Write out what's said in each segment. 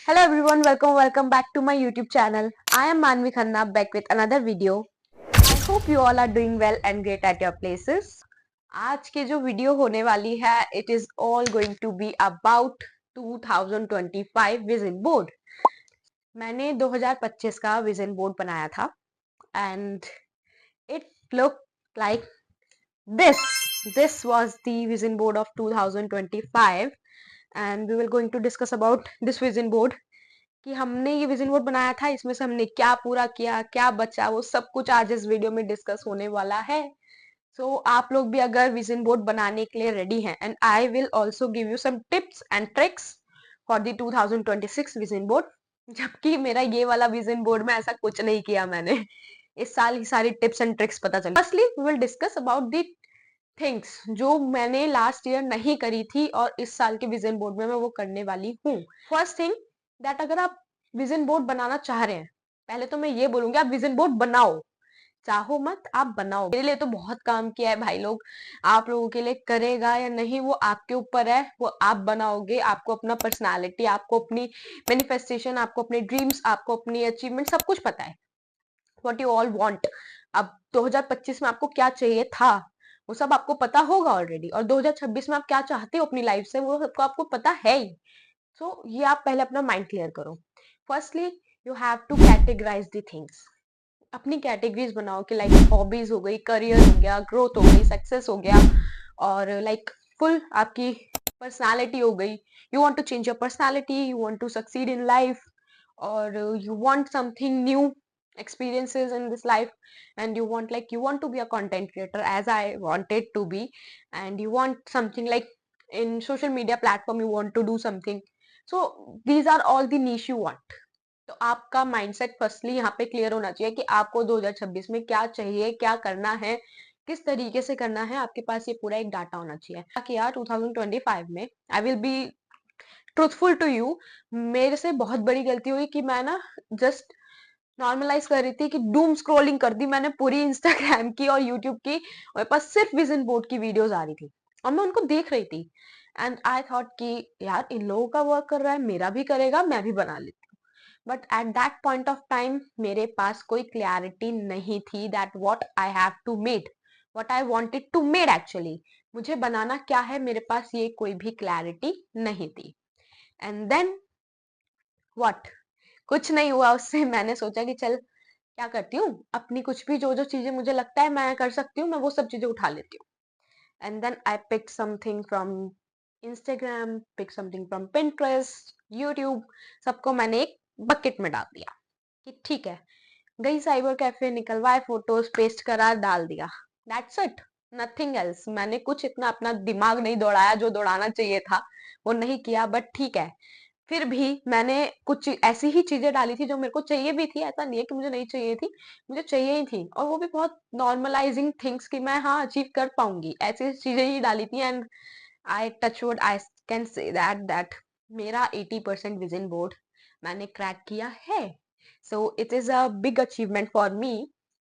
Hello everyone, welcome back to my YouTube channel. I am Manvi Khanna back with another video. I hope you all are doing well and great at your places. आज की जो video होने वाली है, it is all going to be about 2025 vision board. मैंने 2025 का vision board बनाया था and it looked like this. This was the vision board of 2025 and we will going to discuss about this vision board कि हमने ये vision board बनाया था, इसमें से हमने क्या पूरा किया, क्या बचा, वो सब कुछ आज इस वीडियो में डिस्कस होने वाला है. सो आप लोग भी अगर विजन बोर्ड बनाने के लिए रेडी हैं and I will also give you some tips and tricks for the 2026 vision board. जबकि मेरा ये वाला विजन बोर्ड में ऐसा कुछ नहीं किया मैंने. इस साल ही सारी टिप्स एंड ट्रिक्स पता चली. Firstly we will discuss about the things जो मैंने लास्ट ईयर नहीं करी थी और इस साल के विजन बोर्ड में मैं वो करने वाली हूँ. फर्स्ट थिंग दैट अगर आप विजन बोर्ड बनाना चाह रहे हैं, पहले तो मैं ये बोलूंगी आप विजन बोर्ड बनाओ. चाहो मत, आप बनाओ. मेरे लिए तो बहुत काम किया है भाई लोग. आप लोगों के लिए करेगा या नहीं वो आपके ऊपर है. वो आप बनाओगे, आपको अपना पर्सनालिटी, आपको अपनी मैनिफेस्टेशन, आपको अपने ड्रीम्स, आपको अपनी अचीवमेंट सब कुछ पता है. What you all want. अब 2025 में आपको क्या चाहिए था वो सब आपको पता होगा ऑलरेडी, और 2026 में आप क्या चाहते हो अपनी लाइफ से वो सबको आपको पता है ही. सो ये आप पहले अपना माइंड क्लियर करो. Firstly you have to categorize the things. अपनी कैटेगरीज बनाओ कि लाइक हॉबीज हो गई, करियर हो गया, ग्रोथ हो गई, सक्सेस हो गया, और लाइक फुल आपकी पर्सनालिटी हो गई. You want to change your personality, you want to succeed in life, or you want something new experiences in this life, and you want to be a content creator as I wanted to be, and you want something like in social media platform you want to do something. So these are all the niche you want. तो आपका mindset firstly यहाँ पे clear होना चाहिए कि आपको 2026 में क्या चाहिए, क्या करना है, किस तरीके से करना है. आपके पास ये पूरा एक डाटा होना चाहिए ताकि यार 2025 में I will be truthful to you. मेरे से बहुत बड़ी गलती हुई कि मैं ना जस्ट नॉर्मलाइज कर रही थी कि डूम स्क्रॉलिंग कर दी मैंने पूरी इंस्टाग्राम की और यूट्यूब की. मेरे पास सिर्फ विजन बोर्ड की वीडियोस आ रही थी और मैं उनको देख रही थी एंड आई थॉट कि यार इन लोगों का वर्क कर रहा है, मेरा भी करेगा, मैं भी बना लेती हूँ. But at that point of time मेरे पास कोई क्लैरिटी नहीं थी that what I have to made, what I wanted to made actually. मुझे बनाना क्या है, मेरे पास ये कोई भी क्लैरिटी नहीं थी. एंड देन व्हाट, कुछ नहीं हुआ उससे. मैंने सोचा कि चल क्या करती हूँ, अपनी कुछ भी जो जो चीजें मुझे लगता है मैं कर सकती हूँ, मैं वो सब चीजें उठा लेती हूँ. And then I pick something from Instagram, pick something from Pinterest, YouTube. सबको मैंने एक बकेट में डाल दिया कि ठीक है, गई साइबर कैफे, निकलवाए फोटोज, पेस्ट करा, डाल दिया. That's it, nothing else. मैंने कुछ इतना अपना दिमाग नहीं दौड़ाया, जो दौड़ाना चाहिए था वो नहीं किया. बट ठीक है, फिर भी मैंने कुछ ऐसी ही चीजें डाली थी जो मेरे को चाहिए भी थी. ऐसा नहीं है कि मुझे नहीं चाहिए थी, मुझे चाहिए ही थी, और वो भी बहुत नॉर्मलाइजिंग थिंग्स कि मैं हाँ अचीव कर पाऊंगी, ऐसी चीजें ही डाली थी. And I touch wood, I can say that मेरा 80% विजन बोर्ड मैंने क्रैक किया है. So it is a big achievement for me.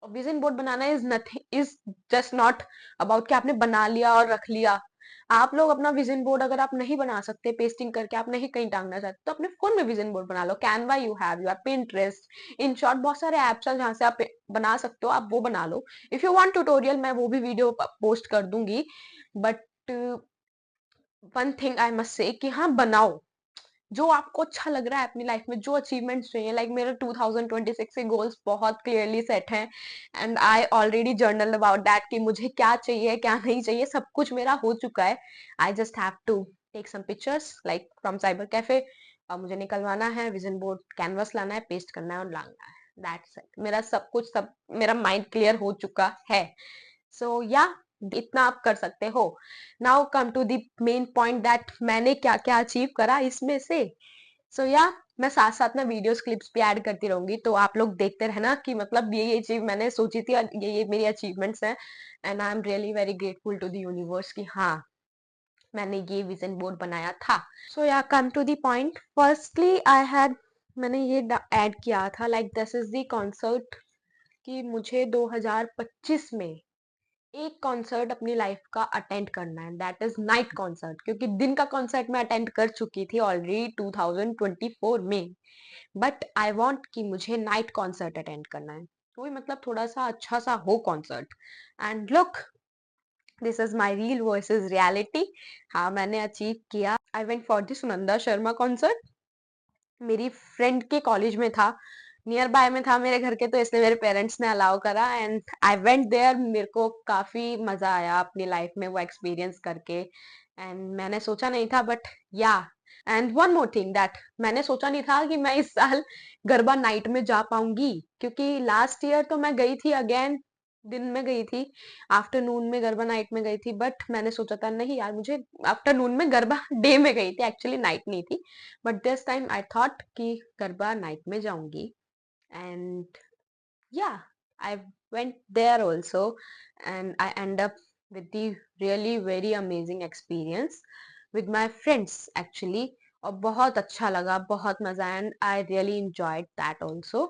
Vision board banana is nothing, is just not about कि आपने बना लिया और रख लिया. आप लोग अपना विजन बोर्ड अगर आप नहीं बना सकते पेस्टिंग करके, आप नहीं कहीं टांगना चाहते, तो अपने फोन में विजन बोर्ड बना लो. Canva you have, you have Pinterest, in short बहुत सारे एप्स हैं जहां से आप बना सकते हो, आप वो बना लो. इफ यू वांट ट्यूटोरियल मैं वो भी वीडियो पोस्ट कर दूंगी. But one thing I must say कि हाँ बनाओ जो आपको अच्छा लग रहा है अपनी लाइफ में, जो अचीवमेंट्स चाहिए. लाइक मेरे 2026 के गोल्स बहुत क्लियरली सेट हैं and I already journal about that कि मुझे क्या चाहिए क्या नहीं चाहिए, सब कुछ मेरा हो चुका है. I just have to take some pictures like from cyber cafe, और मुझे निकलवाना है, विजन बोर्ड कैनवस लाना है, पेस्ट करना है और लाना है. That's it. मेरा सब कुछ, सब मेरा माइंड क्लियर हो चुका है. सो या इतना आप कर सकते हो. Now come to the main point that मैंने क्या क्या अचीव करा इसमें से. सो या मैं साथ साथ में वीडियोस क्लिप्स भी ऐड करती रहूंगी, तो आप लोग देखते रहना कि मतलब ये चीज मैंने सोची थी और ये मेरी अचीवमेंट्स हैं. And I am really very grateful to the universe कि हाँ मैंने ये विजन बोर्ड बनाया था. So yeah come to the point. Firstly I had, मैंने ये ऐड किया था like this is the concert कि मुझे 2025 में एक कॉन्सर्ट अपनी लाइफ का अटेंड करना है, दैट इज नाइट कॉन्सर्ट, क्योंकि दिन का कॉन्सर्ट मैं अटेंड कर चुकी थी ऑलरेडी 2024 में। बट आई वांट कि मुझे नाइट कॉन्सर्ट अटेंड करना है, कोई मतलब थोड़ा सा अच्छा सा हो concert. And look, this is my real versus reality. हाँ, मैंने अचीव किया। I went for the Sunanda Sharma concert. मेरी फ्रेंड के कॉलेज में था, नियर बाय में था मेरे घर के, तो इसलिए मेरे पेरेंट्स ने अलाउ करा एंड आई वेंट देयर। मेरे को काफी मजा आया अपनी लाइफ में वो एक्सपीरियंस करके, एंड मैंने सोचा नहीं था, बट या। And one more thing, that मैंने सोचा नहीं था कि मैं इस साल गरबा नाइट में जा पाऊंगी, क्योंकि लास्ट ईयर तो मैं गई थी अगेन, दिन में गई थी, आफ्टरनून में गरबा नाइट में गई थी। बट मैंने सोचा था नहीं यार, मुझे आफ्टरनून में गरबा डे में गई थी, एक्चुअली नाइट नहीं थी। But this time I thought कि गरबा नाइट में जाऊंगी। And yeah, I went there also, and I end up with the really very amazing experience with my friends actually। और बहुत अच्छा लगा, बहुत मजा, and I really enjoyed that also।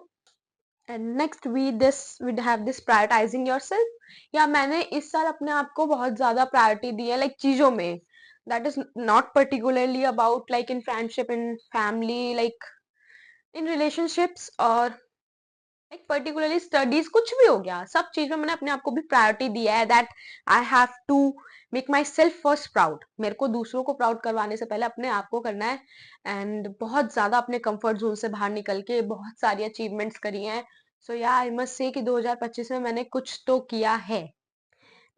And next we have this prioritizing yourself. Yeah मैंने इस साल अपने आप को बहुत ज्यादा प्रायोरिटी दी है, लाइक चीजों में। That is not particularly about like in friendship, in family, like in relationships, और लाइक पर्टिकुलरली स्टडीज, कुछ भी हो गया, सब चीज में मैंने अपने आप को भी प्रायोरिटी दिया है। That I have to make myself first proud. मेरे को दूसरों को प्राउड करवाने से पहले अपने आप को करना है। एंड बहुत ज्यादा अपने कंफर्ट जोन से बाहर निकल के बहुत सारी अचीवमेंट्स करी हैं। सो या, आई मस्ट से कि 2025 में मैंने कुछ तो किया है।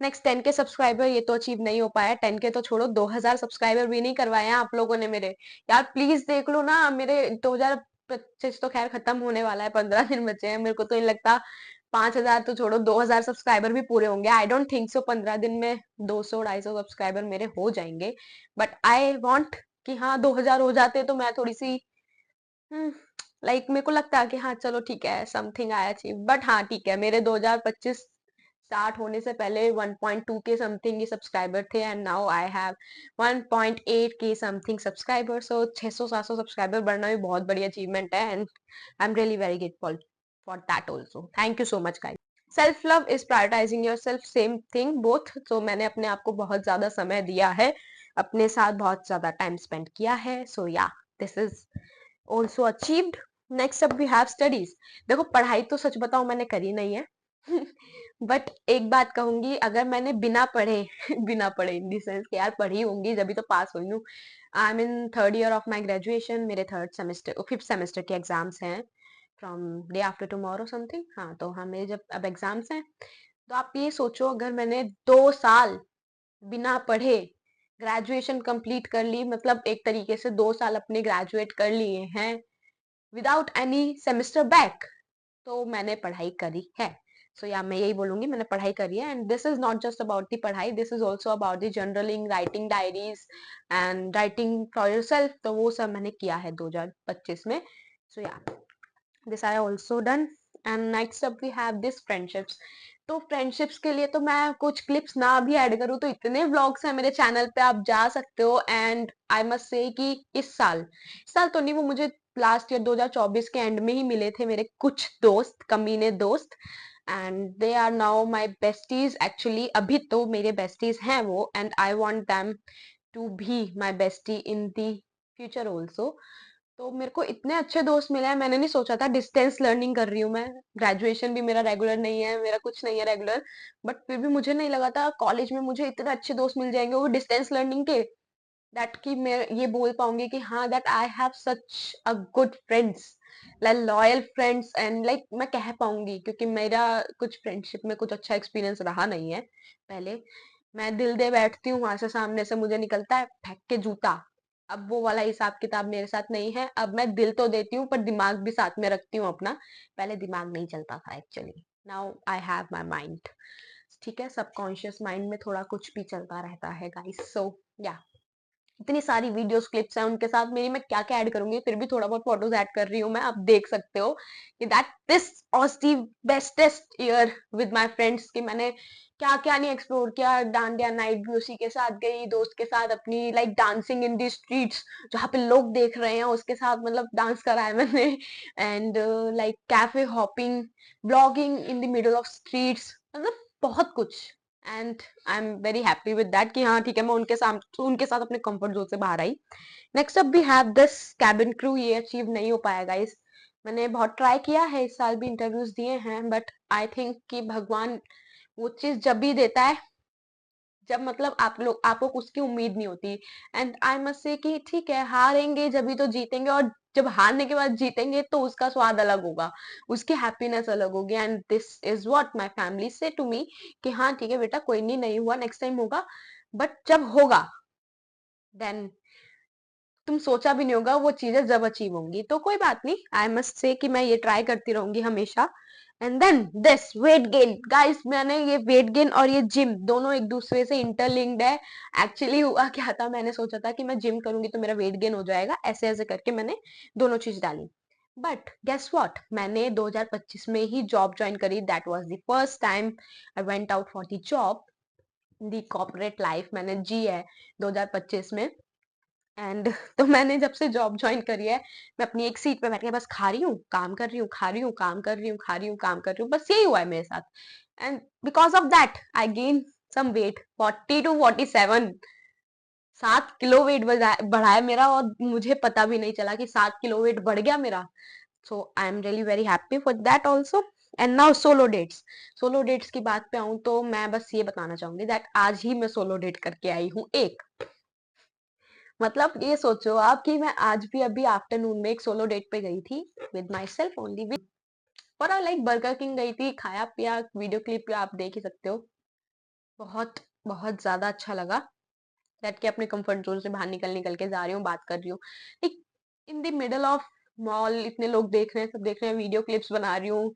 नेक्स्ट 10 के सब्सक्राइबर, ये तो अचीव नहीं हो पाया। 10 के तो छोड़ो, 2000 सब्सक्राइबर भी नहीं करवाए हैं आप लोगों ने मेरे। यार प्लीज देख लो ना, मेरे 2025 तो खैर खत्म होने वाला है, 15 दिन बचे हैं। मेरे को तो नहीं लगता 5000 तो छोड़ो, 2000 सब्सक्राइबर भी पूरे होंगे। आई डोंट थिंक सो 15 दिन में 200-250 सब्सक्राइबर मेरे हो जाएंगे। बट आई वॉन्ट कि हाँ 2000 हो जाते तो मैं थोड़ी सी लाइक मेरे को लगता है कि हाँ चलो ठीक है, समथिंग आई अचीव। बट हाँ ठीक है, मेरे 2025 स्टार्ट होने से पहले 1.2 के समथिंग ही सब्सक्राइबर थे, एंड नाउ आई हैव 1.8 के समथिंग सब्सक्राइबर। सो 600-700 सब्सक्राइबर बढ़ना भी बहुत बड़ी अचीवमेंट है, and I am really very grateful for that also. Thank you so much guys. Self love is prioritising your self, same thing both. तो मैंने अपने आप को बहुत ज्यादा समय दिया है, अपने साथ बहुत ज्यादा टाइम स्पेंड किया है। So yeah, this is also achieved. Next up we have studies. देखो, पढ़ाई तो सच बताऊं मैंने करी नहीं है। बट एक बात कहूंगी, अगर मैंने बिना पढ़े बिना पढ़े इन दी सेंस कि यार पढ़ी होंगी जब भी तो पास हुई हूँ। I am in third year of my graduation, मेरे थर्ड सेमेस्टर, फिफ्थ सेमेस्टर के एग्जाम्स हैं from day after tomorrow something. हाँ, तो हाँ मेरे जब अब एग्जाम्स हैं, तो आप ये सोचो, अगर मैंने 2 साल बिना पढ़े ग्रेजुएशन कंप्लीट कर ली, मतलब एक तरीके से 2 साल अपने ग्रेजुएट कर लिए हैं विदाउट एनी सेमेस्टर बैक, तो मैंने पढ़ाई करी है। सो या, मैं यही बोलूंगी, मैंने पढ़ाई करी है। And this is not just about the पढ़ाई, this is also about the journaling, writing diaries and writing for yourself. तो वो सब मैंने किया है 2025 में। So yeah, this I also done. And next up we have this friendships. तो friendships के लिए तो मैं कुछ क्लिप्स ना भी ऐड करूँ तो इतने व्लॉग्स हैं मेरे चैनल पे, आप जा सकते हो। एंड आई मस्ट से कि इस साल तो नहीं, वो मुझे लास्ट ईयर 2024 के एंड में ही मिले थे मेरे कुछ दोस्त, कमीने दोस्त। And they are now my besties actually, अभी तो मेरे बेस्टीज हैं वो, and I want them to be my bestie in the future also. तो मेरे को इतने अच्छे दोस्त मिले हैं, मैंने नहीं सोचा था। डिस्टेंस लर्निंग कर रही हूँ मैं, ग्रेजुएशन भी मेरा रेगुलर नहीं है, मेरा कुछ नहीं है रेगुलर। बट फिर भी मुझे नहीं लगा था कॉलेज में मुझे इतने अच्छे दोस्त मिल जाएंगे वो डिस्टेंस लर्निंग के, दैट कि मैं ये बोल पाऊंगी कि हाँ, that I have such a good friends, like loyal friends. And like मैं कह पाऊंगी, क्योंकि मेरा कुछ फ्रेंडशिप में कुछ अच्छा एक्सपीरियंस रहा नहीं है पहले। मैं दिल दे बैठती हूँ, वहां से सामने से मुझे निकलता है फेंक के जूता। अब वो वाला हिसाब किताब मेरे साथ नहीं है। अब मैं दिल तो देती हूँ, पर दिमाग भी साथ में रखती हूँ अपना। पहले दिमाग नहीं चलता था actually, now I have my mind. ठीक है, सबकॉन्शियस माइंड में थोड़ा कुछ भी चलता रहता है गाइस। सो या, इतनी सारी वीडियोस क्लिप्स हैं उनके साथ मेरी, मैं क्या क्या ऐड करूंगी, फिर भी थोड़ा बहुत फोटोज ऐड कर रही हूँ मैं। आप देख सकते हो कि that this was the bestest year with my friends, कि मैंने क्या क्या नहीं एक्सप्लोर किया। डांडिया नाइट भी उसी के साथ गई, दोस्त के साथ अपनी, like dancing in the streets, जहाँ पे लोग देख रहे हैं उसके साथ मतलब डांस करा है मैंने। And like cafe hopping, blogging in the middle of streets, मतलब बहुत कुछ। And I am very happy with that कि हाँ ठीक है, मैं उनके साथ अपने कंफर्ट जोन से बाहर आई। Next up we have this cabin crew. ये अचीव नहीं हो पाया गाइस। मैंने बहुत ट्राई किया है, इस साल भी इंटरव्यूज दिए हैं, बट आई थिंक कि भगवान वो चीज जब भी देता है जब मतलब आपको उसकी उम्मीद नहीं होती। एंड आई मस्ट से कि ठीक है, हारेंगे जब भी तो जीतेंगे, और जब हारने के बाद जीतेंगे तो उसका स्वाद अलग होगा, उसकी हैप्पीनेस अलग होगी। And this is what my family से टू मी कि हाँ ठीक है बेटा, कोई नहीं, नहीं हुआ, नेक्स्ट टाइम होगा। बट जब होगा देन तुम सोचा भी नहीं होगा वो चीजें जब अचीव होंगी। तो कोई बात नहीं, आई मस्ट से कि मैं ये ट्राई करती रहूंगी हमेशा। And then this weight gain guys, मैंने ये वेट गेन और ये जिम दोनों एक दूसरे से इंटरलिंक्ड है। एक्चुअली हुआ क्या था, मैंने सोचा था कि मैं जिम करूंगी तो मेरा वेट गेन हो जाएगा, ऐसे ऐसे करके मैंने दोनों चीज डाली। बट गेस व्हाट, मैंने 2025 में ही जॉब ज्वाइन करी। That was the first time I went out for the job. The corporate life मैंने जी है 2025 में। एंड तो मैंने जब से जॉब ज्वाइन करी है, मैं अपनी एक सीट पे बैठ के बस खा रही हूँ, काम कर रही हूँ, खा रही हूँ, काम कर रही हूँ, खा रही हूँ, काम कर रही हूँ, बस यही हुआ है मेरे साथ। And because of that I gain some weight 40 to 47। 7 kilo weight बढ़ाया मेरा, और मुझे पता भी नहीं चला कि 7 किलो वेट बढ़ गया मेरा। So I am really very happy for that also. And now solo dates. Solo dates की बात पे आऊं तो मैं बस ये बताना चाहूंगी दैट आज ही मैं सोलो डेट करके आई हूँ एक। मतलब ये सोचो आप कि मैं आज भी अभी आफ्टरनून में एक सोलो डेट पे गई थी with my self only, with और लाइक बर्गर किंग गई थी, खाया पिया, वीडियो क्लिप आप देख ही सकते हो। बहुत बहुत ज्यादा अच्छा लगा दैट कि अपने कंफर्ट जोन से बाहर निकल निकल के जा रही हूँ, बात कर रही हूँ like in the middle of mall, इतने लोग देख रहे हैं, सब देख रहे हैं, वीडियो क्लिप्स बना रही हूँ।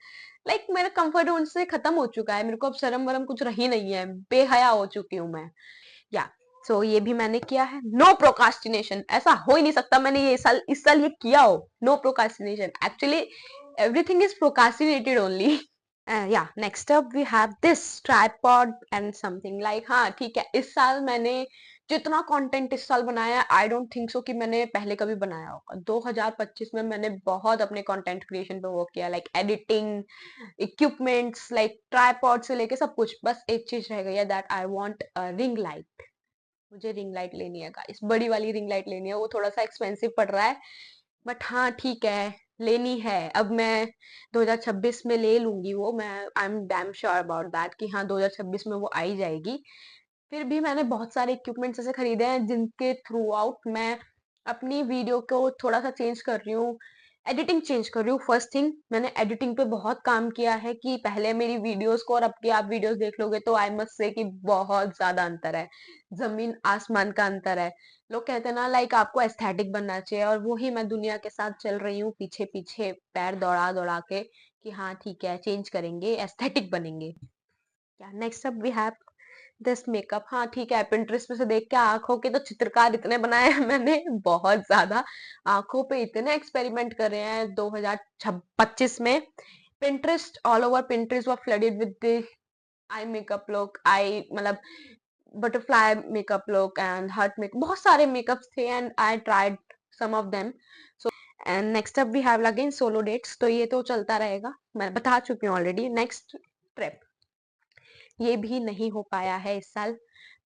लाइक मेरा कंफर्ट जोन से खत्म हो चुका है, मेरे को अब शर्म वरम कुछ रही नहीं है, बेहया हो चुकी हूँ मैं। या सो ये भी मैंने किया है। नो प्रोकास्टिनेशन, ऐसा हो ही नहीं सकता मैंने ये इस साल ये किया हो। No procrastination, actually everything is procrastinated only. या next up we have this tripod and something like, हाँ ठीक है, इस साल मैंने जितना कंटेंट इस साल बनाया है आई डोंट थिंक सो कि मैंने पहले कभी बनाया होगा। 2025 में मैंने बहुत अपने कंटेंट क्रिएशन पे वर्क किया, like editing, equipments, like tripod से लेके सब कुछ। बस एक चीज रह गई है that I want ring light. मुझे रिंग लाइट लेनी है गाइस, बड़ी वाली रिंग लाइट लेनी है, वो थोड़ा सा एक्सपेंसिव पड़ रहा है, बट हाँ ठीक है, लेनी है। अब मैं 2026 में ले लूंगी वो, मैं I am damn sure about that कि हाँ 2026 में वो आई जाएगी। फिर भी मैंने बहुत सारे इक्विपमेंट्स ऐसे खरीदे हैं जिनके थ्रू आउट मैं अपनी वीडियो को थोड़ा सा चेंज कर रही हूँ, एडिटिंग चेंज कर रही हूँ। फर्स्ट थिंग, मैंने एडिटिंग पे बहुत काम किया है कि पहले मेरी वीडियोस को और अब की आप वीडियोस देख लोगे तो आई मस्ट से कि बहुत ज्यादा अंतर है, जमीन आसमान का अंतर है। लोग कहते हैं ना लाइक आपको एस्थेटिक बनना चाहिए, और वो ही मैं दुनिया के साथ चल रही हूँ, पीछे पीछे पैर दौड़ा दौड़ा के कि हाँ ठीक है चेंज करेंगे, एस्थेटिक बनेंगे। क्या next up we have this makeup. हाँ ठीक है, पिंटरेस्ट पे से देख के आंखों के तो चित्रकार इतने बनाए हैं मैंने, बहुत ज्यादा। आंखों पे इतने एक्सपेरिमेंट कर रहे हैं 2025 में। Pinterest, all over Pinterest were flooded with the eye makeup look, eye मतलब butterfly makeup look and heart makeup, बहुत सारे मेकअप्स थे and I tried some of them. And next up we have again solo dates, तो ये तो चलता रहेगा, मैं बता चुकी हूँ ऑलरेडी। नेक्स्ट ट्रिप, ये भी नहीं हो पाया है इस साल।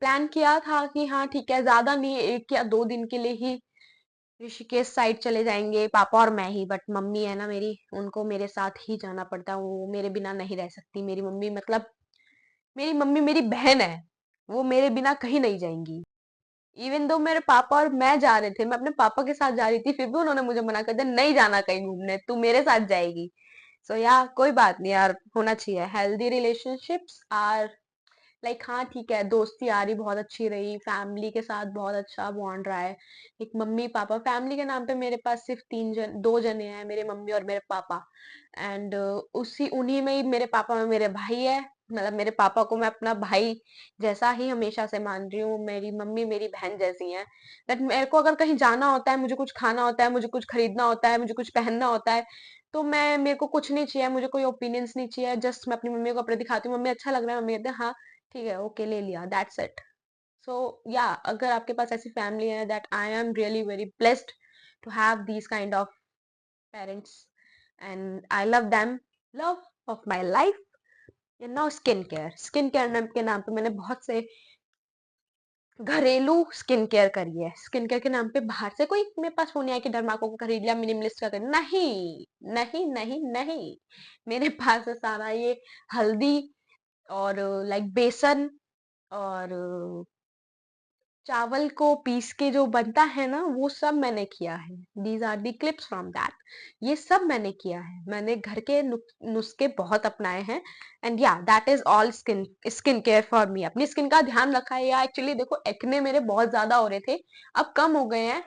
प्लान किया था कि हाँ ठीक है, ज्यादा नहीं, 1 या 2 दिन के लिए ही ऋषिकेश साइड चले जाएंगे पापा और मैं ही, बट मम्मी है ना मेरी, उनको मेरे साथ ही जाना पड़ता है, वो मेरे बिना नहीं रह सकती। मेरी मम्मी मतलब मेरी मम्मी मेरी बहन है, वो मेरे बिना कहीं नहीं जाएंगी। इवन दो मेरे पापा और मैं जा रहे थे, मैं अपने पापा के साथ जा रही थी, फिर भी उन्होंने मुझे मना कर दिया, नहीं जाना कहीं घूमने, तू मेरे साथ जाएगी। सो या कोई बात नहीं यार, होना चाहिए। हेल्दी रिलेशनशिप्स आर लाइक, हाँ ठीक है, दोस्ती यारी बहुत अच्छी रही, फैमिली के साथ बहुत अच्छा बॉन्ड रहा है। एक मम्मी पापा, फैमिली के नाम पे मेरे पास सिर्फ 2 जने हैं, मेरे मम्मी और मेरे पापा। एंड उसी उन्हीं में ही मेरे पापा में मेरे भाई है, मतलब मेरे पापा को मैं अपना भाई जैसा ही हमेशा से मान रही हूँ, मेरी मम्मी मेरी बहन जैसी है। दैट मेरे को अगर कहीं जाना होता है, मुझे कुछ खाना होता है, मुझे कुछ खरीदना होता है, मुझे कुछ पहनना होता है, तो मैं मेरे को कुछ नहीं चाहिए, मुझे कोई ओपिनियंस नहीं चाहिए, जस्ट मैं अपनी मम्मी को कपड़े दिखाती हूँ, मम्मी अच्छा लग रहा है, मम्मी कहते हैं हाँ ठीक है ओके ले लिया, दैट्स इट। सो या अगर आपके पास ऐसी फैमिली है, that I am really very blessed to have these kind of parents and I love them, love of my life. Now skin care के नाम पे मैंने बहुत से घरेलू स्किन केयर करी है। स्किन केयर के नाम पे बाहर से कोई मेरे पास फोन आया कि डर्माको को खरीद लिया, मिनिमलिस्ट का कर, नहीं नहीं नहीं नहीं। मेरे पास है सारा ये हल्दी और लाइक बेसन और चावल को पीस के जो बनता है ना, वो सब मैंने किया है। These are the clips from that. ये सब मैंने किया है। मैंने घर के नुस्खे बहुत अपनाए हैं। एंड या that is all skin skin care for me. अपनी स्किन का ध्यान रखा है। या एक्चुअली देखो, एक्ने मेरे बहुत ज्यादा हो रहे थे, अब कम हो गए हैं।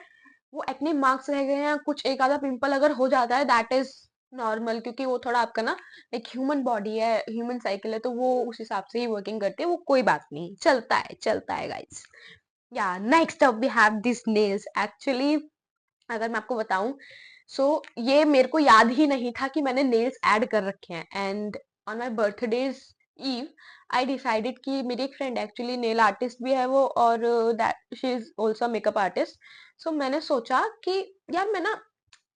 वो एक्ने मार्क्स रह गए हैं, कुछ एक आधा पिंपल अगर हो जाता है, दैट इज नॉर्मल, क्योंकि वो थोड़ा आपका ना एक ह्यूमन बॉडी है, ह्यूमन साइकिल है, तो वो उस हिसाब से ही वर्किंग करती है। वो कोई बात नहीं, चलता है guys. Yeah next up we have this nails. Actually अगर मैं आपको बताऊं, सो ये मेरे को याद ही नहीं था कि मैंने नेल्स ऐड कर रखे हैं। And on my birthday's eve I decided कि मेरी एक फ्रेंड एक्चुअली नेल आर्टिस्ट भी है वो, और that she is also makeup artist. So मैंने सोचा कि यार मैं ना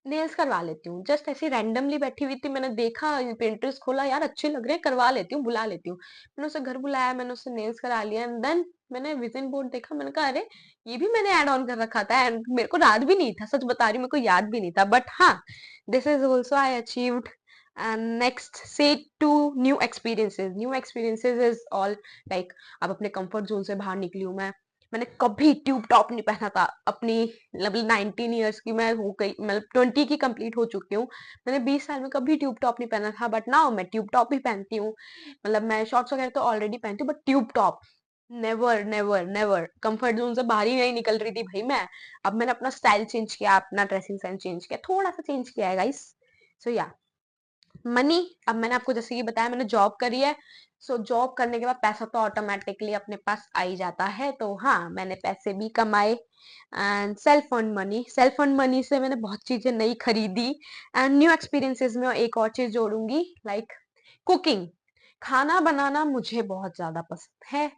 नेल्स करवा लेती हूँ। जस्ट ऐसी रैंडमली बैठी हुई थी, मैंने देखा, पिंटरेस्ट खोला, यार अच्छे लग रहे हैं, करवा लेती हूँ, बुला लेती हूँ। मैंने उसे घर बुलाया, मैंने उससे नेल्स करा लिया। एंड देन मैंने विजन बोर्ड देखा, मैंने कहा अरे ये भी मैंने ऐड ऑन कर रखा था। एंड मेरे को याद भी नहीं था, सच बता रही हूँ, मेरे को याद भी नहीं था। बट हाँ, this is also I achieved. And next से to new experiences is all like, अब अपने कंफर्ट जोन से बाहर निकली हूँ मैं। मैंने कभी ट्यूब टॉप नहीं पहना था अपनी, मतलब 19 ईयर्स की मैं हो गई, मतलब 20 की कंप्लीट हो चुकी हूँ। मैंने 20 साल में कभी ट्यूब टॉप नहीं पहना था, बट नाउ मैं ट्यूब टॉप ही पहनती हूँ। मतलब मैं शॉर्ट्स वगैरह तो ऑलरेडी पहनती हूँ, but tube top never never never. Comfort zone से बाहर ही नहीं निकल रही थी भाई मैं। अब मैंने अपना स्टाइल चेंज किया, अपना ड्रेसिंग सेंस चेंज किया, थोड़ा सा चेंज किया है गाइस। सो या मनी, अब मैंने आपको जैसे कि बताया, मैंने जॉब करी है। सो जॉब करने के बाद पैसा तो ऑटोमेटिकली अपने पास आ ही जाता है। तो हाँ, मैंने पैसे भी कमाए। एंड सेल्फ फंड मनी से मैंने बहुत चीजें नई खरीदी। एंड न्यू एक्सपीरियंसेस में एक और चीज जोड़ूंगी, लाइक कुकिंग। खाना बनाना मुझे बहुत ज्यादा पसंद है।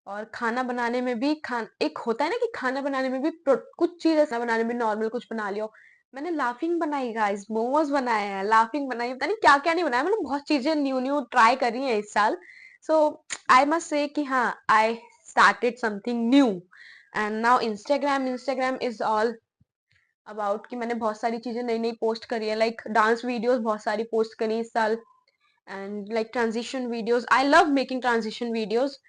और खाना बनाने में भी खान एक होता है ना कि खाना बनाने में भी कुछ चीज ऐसा बनाने में नॉर्मल कुछ बना लियो। मैंने लाफिंग बनाई गाइस, मोमोज बनाए हैं, लाफिंग बनाई, पता नहीं क्या क्या नहीं बनाया। मैंने बहुत चीजें न्यू न्यू ट्राई करी हैं इस साल। सो आई मस्ट से कि हाँ, I started something new. And now Instagram is all about कि मैंने बहुत सारी चीजें नई नई पोस्ट करी है, लाइक डांस वीडियोस बहुत सारी पोस्ट करी इस साल। And like transition videos, I love making transition videos.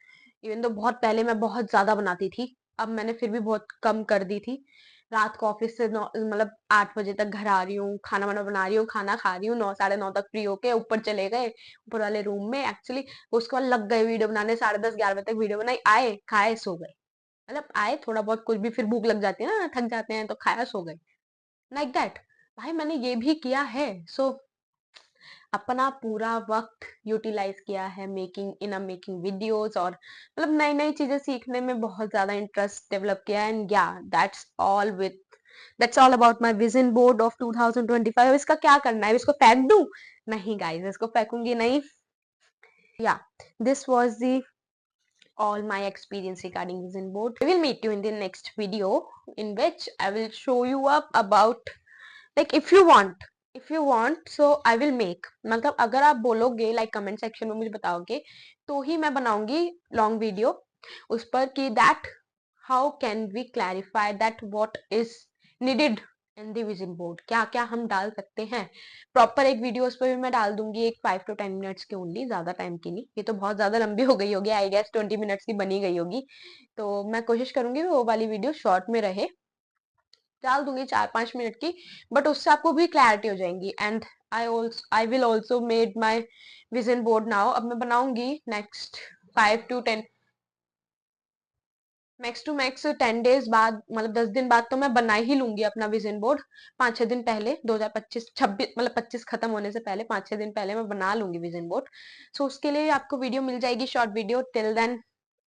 Even तो बहुत पहले मैं बहुत ज्यादा बनाती थी, अब मैंने फिर भी बहुत कम कर दी थी। रात को ऑफिस से मतलब 8 बजे तक घर आ रही हूँ, खाना वाना बना रही हूँ, खाना खा रही हूँ, 9 साढ़े 9 तक फ्री होके ऊपर चले गए, ऊपर वाले रूम में एक्चुअली। उसके बाद लग गए वीडियो बनाने, 10:30 11 बजे तक वीडियो बनाई, आए खाए सो गए। मतलब आए थोड़ा बहुत कुछ भी, फिर भूख लग जाती है ना, थक जाते हैं, तो खाया सो गए, लाइक दैट। भाई मैंने ये भी किया है। सो अपना पूरा वक्त यूटिलाइज किया है मेकिंग वीडियोस, और मतलब नई नई चीजें सीखने में बहुत ज्यादा इंटरेस्ट डेवलप किया है। एंड या that's all about my vision board of 2025। इसका क्या करना है, इसको फेंक दूं? नहीं गाइस, इसको फेंकूंगी नहीं। या this was the all my experience regarding vision board. I will meet you in the next video, in which I will show you up about, like if you want so I will make, मतलब अगर आप बोलोगे, like comment section में मुझे बताओगे, तो ही मैं बनाऊंगी लॉन्ग वीडियो उस पर कि that how can we clarify that what is needed in the vision board, क्या क्या हम डाल सकते हैं। प्रॉपर एक वीडियो उस पर भी मैं डाल दूंगी, एक 5 to 10 मिनट्स की ओनली, ज्यादा टाइम की नहीं। ये तो बहुत ज्यादा लंबी हो गई होगी, आई गेस 20 मिनट्स की बनी गई होगी। तो मैं कोशिश करूंगी वो वाली वीडियो शॉर्ट में रहे, डाल दूंगी 4 5 मिनट की। बट उससे आपको भी क्लैरिटी हो जाएंगी। And I will also made my vision board now. अब मैं बनाऊंगी next 5 to 10, max to max 10 days बाद, मतलब 10 दिन बाद तो मैं बना ही लूंगी अपना विजन बोर्ड। 5 6 दिन पहले, 2025 26, मतलब 25 खत्म होने से पहले 5 6 दिन पहले मैं बना लूंगी विजन बोर्ड। सो उसके लिए आपको वीडियो मिल जाएगी, short video. Till then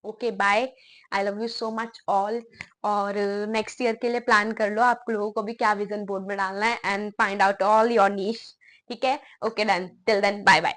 okay bye, I love you so much all. और नेक्स्ट ईयर के लिए प्लान कर लो आप लोगों को भी क्या विजन बोर्ड में डालना है, and find out all your niche. ठीक है, okay done, till then bye bye.